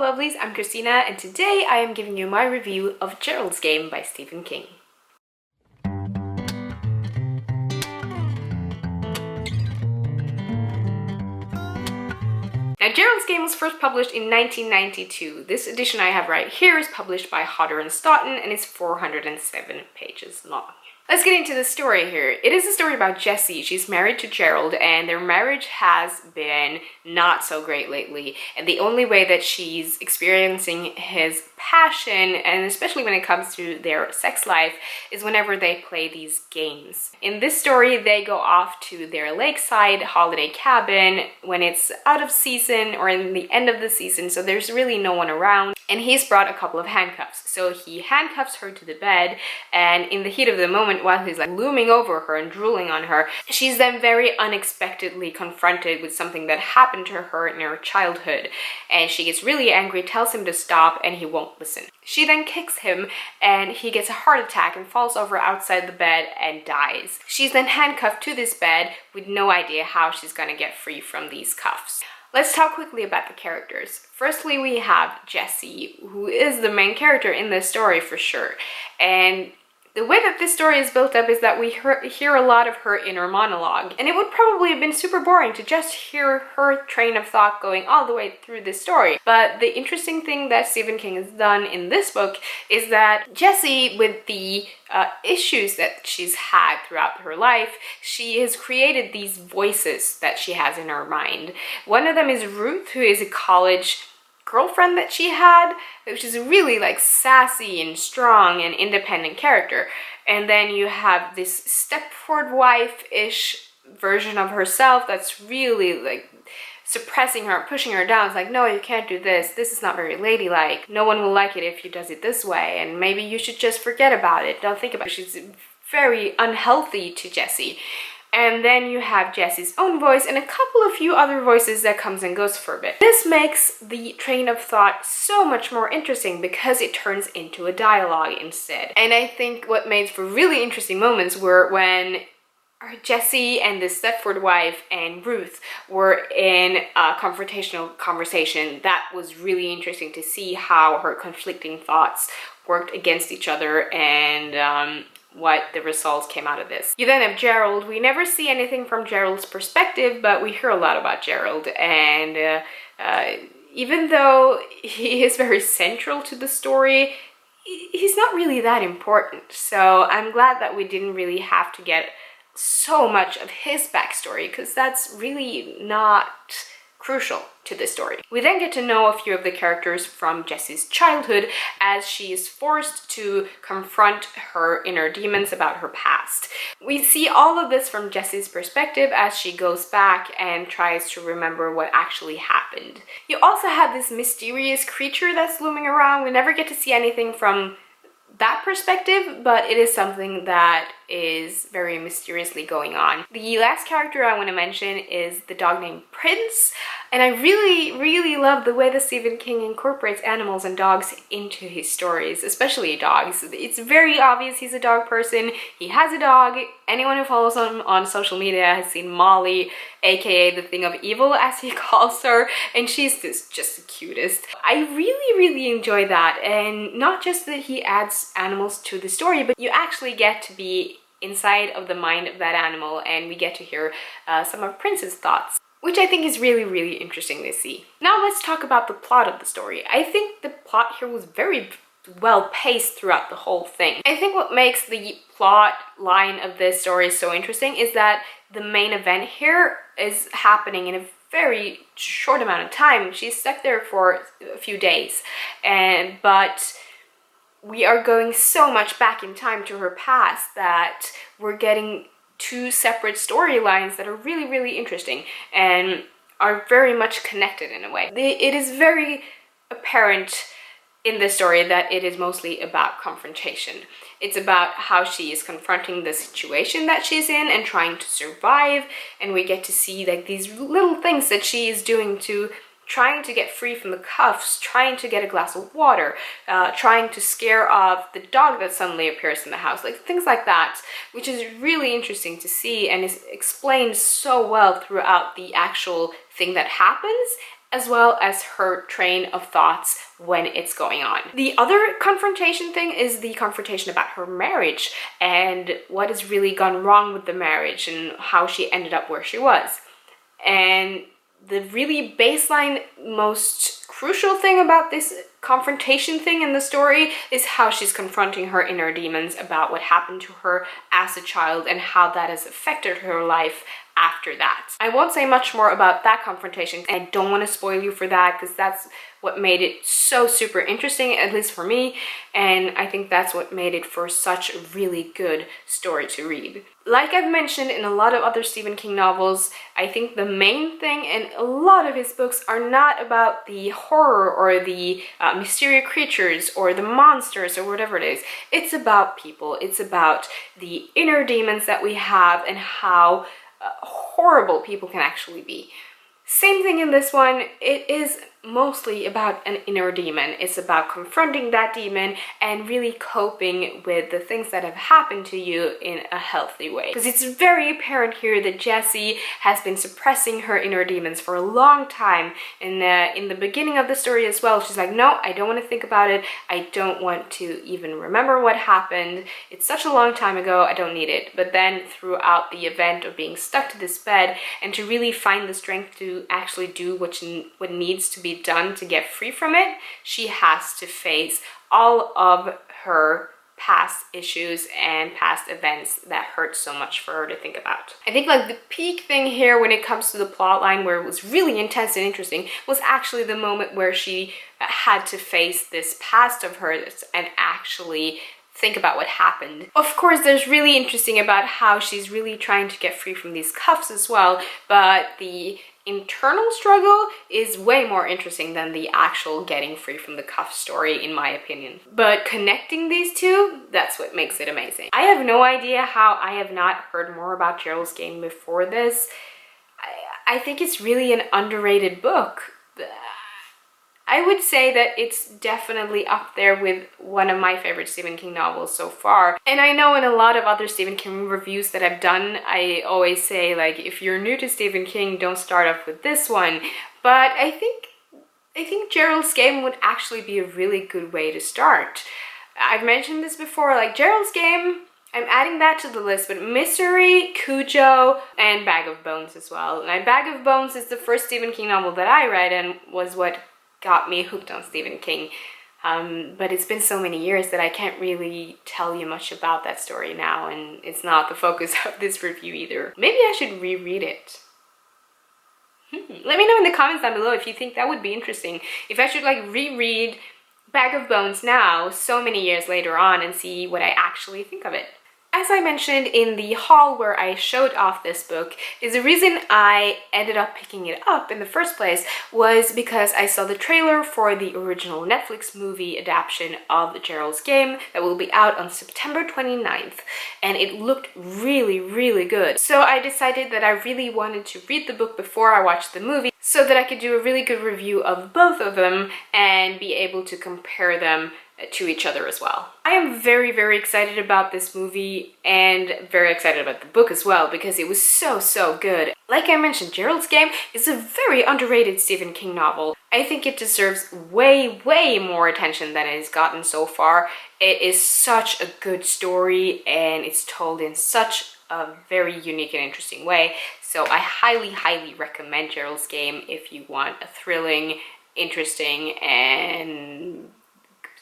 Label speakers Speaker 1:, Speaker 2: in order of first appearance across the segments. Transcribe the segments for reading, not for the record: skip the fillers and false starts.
Speaker 1: lovelies, I'm Christina, and today I am giving you my review of Gerald's Game by Stephen King. Now, Gerald's Game was first published in 1992. This edition I have right here is published by Hodder and Stoughton and is 407 pages long. Let's get into the story here. It is a story about Jessie. She's married to Gerald, and their marriage has been not so great lately. And the only way that she's experiencing his passion, and especially when it comes to their sex life, is whenever they play these games. In this story, they go off to their lakeside holiday cabin when it's out of season or in the end of the season, so there's really no one around. And he's brought a couple of handcuffs. So he handcuffs her to the bed, and in the heat of the moment, while he's like looming over her and drooling on her, she's then very unexpectedly confronted with something that happened to her in her childhood. And she gets really angry, tells him to stop, and he won't listen. She then kicks him, and he gets a heart attack and falls over outside the bed and dies. She's then handcuffed to this bed with no idea how she's gonna get free from these cuffs. Let's talk quickly about the characters. Firstly, we have Jessie, who is the main character in this story for sure. And the way that this story is built up is that we hear a lot of her inner monologue. And it would probably have been super boring to just hear her train of thought going all the way through this story. But the interesting thing that Stephen King has done in this book is that Jessie, with the issues that she's had throughout her life, she has created these voices that she has in her mind. One of them is Ruth, who is a college girlfriend that she had, which is really like sassy and strong and independent character. And then you have this Stepford wife-ish version of herself that's really like suppressing her, pushing her down. It's like, no, you can't do this. This is not very ladylike. No one will like it if you does it this way. And maybe you should just forget about it. Don't think about it. She's very unhealthy to Jessie. And then you have Jessie's own voice and a couple of few other voices that comes and goes for a bit. This makes the train of thought so much more interesting because it turns into a dialogue instead. And I think what made for really interesting moments were when Jessie and the Stepford wife and Ruth were in a confrontational conversation. That was really interesting to see how her conflicting thoughts worked against each other and what the results came out of this. You then have Gerald. We never see anything from Gerald's perspective, but we hear a lot about Gerald, and even though he is very central to the story, he's not really that important. So I'm glad that we didn't really have to get so much of his backstory, because that's really not crucial to this story. We then get to know a few of the characters from Jessie's childhood as she is forced to confront her inner demons about her past. We see all of this from Jessie's perspective as she goes back and tries to remember what actually happened. You also have this mysterious creature that's looming around. We never get to see anything from that perspective, but it is something that is very mysteriously going on. The last character I want to mention is the dog named Prince, and I really love the way that Stephen King incorporates animals and dogs into his stories, especially dogs. It's very obvious he's a dog person. He has a dog. Anyone who follows him on social media has seen Molly, aka the Thing of Evil as he calls her, and she's just the cutest. I really enjoy that, and not just that he adds animals to the story, but you actually get to be inside of the mind of that animal, and we get to hear some of Prince's thoughts, which I think is really interesting to see. Now let's talk about the plot of the story. I think the plot here was very well paced throughout the whole thing. I think what makes the plot line of this story so interesting is that the main event here is happening in a very short amount of time. She's stuck there for a few days, but we are going so much back in time to her past that we're getting two separate storylines that are really interesting and are very much connected in a way. It is very apparent in this story that it is mostly about confrontation. It's about how she is confronting the situation that she's in and trying to survive, and we get to see like these little things that she is doing to trying to get free from the cuffs, trying to get a glass of water, trying to scare off the dog that suddenly appears in the house, like things like that, which is really interesting to see and is explained so well throughout the actual thing that happens, as well as her train of thoughts when it's going on. The other confrontation thing is the confrontation about her marriage and what has really gone wrong with the marriage and how she ended up where she was. And the really baseline, most crucial thing about this confrontation thing in the story is how she's confronting her inner demons about what happened to her as a child and how that has affected her life after that. I won't say much more about that confrontation. I don't want to spoil you for that because that's what made it so super interesting, at least for me, and I think that's what made it for such a really good story to read. Like I've mentioned in a lot of other Stephen King novels, I think the main thing in a lot of his books are not about the horror or the mysterious creatures or the monsters or whatever it is. It's about people. It's about the inner demons that we have and how horrible people can actually be. Same thing in this one. It is mostly about an inner demon. It's about confronting that demon and really coping with the things that have happened to you in a healthy way. Because it's very apparent here that Jessie has been suppressing her inner demons for a long time. And in the beginning of the story as well, she's like, no, I don't want to think about it. I don't want to even remember what happened. It's such a long time ago. I don't need it. But then throughout the event of being stuck to this bed and to really find the strength to actually do what needs to be done to get free from it, she has to face all of her past issues and past events that hurt so much for her to think about. I think like the peak thing here when it comes to the plot line where it was really intense and interesting was actually the moment where she had to face this past of hers and actually think about what happened. Of course, there's really interesting about how she's really trying to get free from these cuffs as well, but the internal struggle is way more interesting than the actual getting free from the cuff story, in my opinion. But connecting these two, that's what makes it amazing. I have no idea how I have not heard more about Gerald's Game before this. I think it's really an underrated book. I would say that it's definitely up there with one of my favorite Stephen King novels so far. And I know in a lot of other Stephen King reviews that I've done, I always say, like, if you're new to Stephen King, don't start off with this one. But I think Gerald's Game would actually be a really good way to start. I've mentioned this before, like Gerald's Game, I'm adding that to the list, but Mystery, Cujo, and Bag of Bones as well. And Bag of Bones is the first Stephen King novel that I read and was what got me hooked on Stephen King. But it's been so many years that I can't really tell you much about that story now, and it's not the focus of this review either. Maybe I should reread it. Let me know in the comments down below if you think that would be interesting. If I should like reread Bag of Bones now, so many years later on, and see what I actually think of it. As I mentioned in the haul where I showed off this book, is the reason I ended up picking it up in the first place was because I saw the trailer for the original Netflix movie adaptation of Gerald's Game that will be out on September 29th, and it looked really, really good. So I decided that I really wanted to read the book before I watched the movie so that I could do a really good review of both of them and be able to compare them to each other as well. I am very, very excited about this movie and very excited about the book as well because it was so good. Like I mentioned, Gerald's Game is a very underrated Stephen King novel. I think it deserves way more attention than it has gotten so far. It is such a good story and it's told in such a very unique and interesting way. So I highly recommend Gerald's Game if you want a thrilling, interesting, and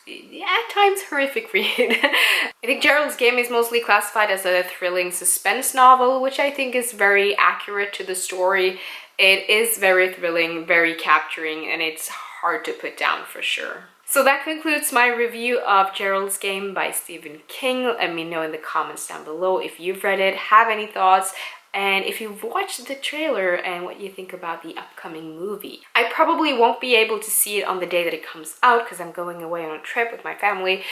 Speaker 1: at times horrific read. I think Gerald's Game is mostly classified as a thrilling suspense novel, which I think is very accurate to the story. It is very thrilling, very capturing, and it's hard to put down for sure. So that concludes my review of Gerald's Game by Stephen King. Let me know in the comments down below if you've read it, have any thoughts, and if you've watched the trailer and what you think about the upcoming movie. I probably won't be able to see it on the day that it comes out because I'm going away on a trip with my family,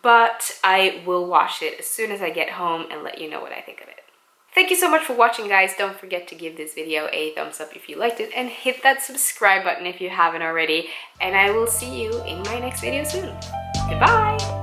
Speaker 1: but I will watch it as soon as I get home and let you know what I think of it. Thank you so much for watching, guys. Don't forget to give this video a thumbs up if you liked it and hit that subscribe button if you haven't already. And I will see you in my next video soon. Goodbye!